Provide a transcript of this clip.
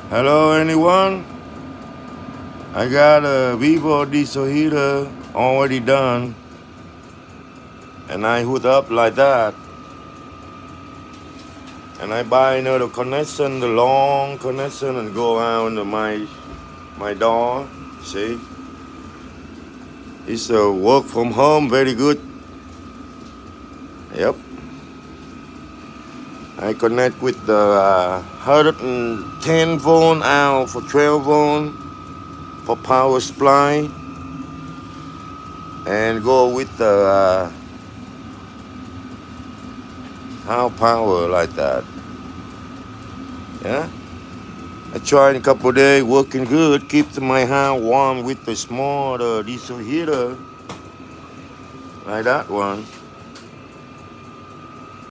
Hello, anyone? I got a Vevor diesel heater already done, and I hook up like that. And I buy another connection, the long connection, and go around my door. See, it's a work from home, very good. Yep. I connect with the 110 volt out for 12 volt for power supply, and go with the high power like that. Yeah. I tried a couple of days, working good, keeps my house warm with the small diesel heater, like that one.